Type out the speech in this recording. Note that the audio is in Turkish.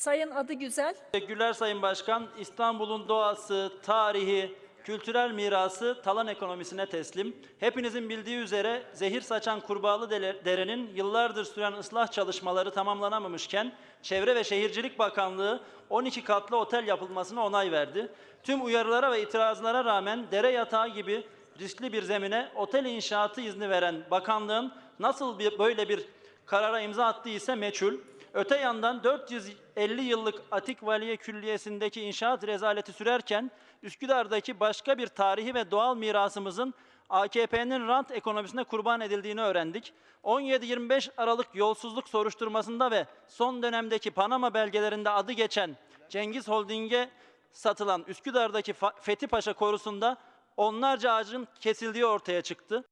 Sayın Adıgüzel. Teşekkürler Sayın Başkan. İstanbul'un doğası, tarihi, kültürel mirası talan ekonomisine teslim. Hepinizin bildiği üzere zehir saçan Kurbağalı Dere'nin yıllardır süren ıslah çalışmaları tamamlanamamışken Çevre ve Şehircilik Bakanlığı 12 katlı otel yapılmasına onay verdi. Tüm uyarılara ve itirazlara rağmen dere yatağı gibi riskli bir zemine otel inşaatı izni veren bakanlığın nasıl böyle bir karara imza attığı ise meçhul. Öte yandan 450 yıllık Atik Valiye Külliyesi'ndeki inşaat rezaleti sürerken Üsküdar'daki başka bir tarihi ve doğal mirasımızın AKP'nin rant ekonomisine kurban edildiğini öğrendik. 17-25 Aralık yolsuzluk soruşturmasında ve son dönemdeki Panama belgelerinde adı geçen Cengiz Holding'e satılan Üsküdar'daki Fethi Paşa korusunda onlarca ağacın kesildiği ortaya çıktı.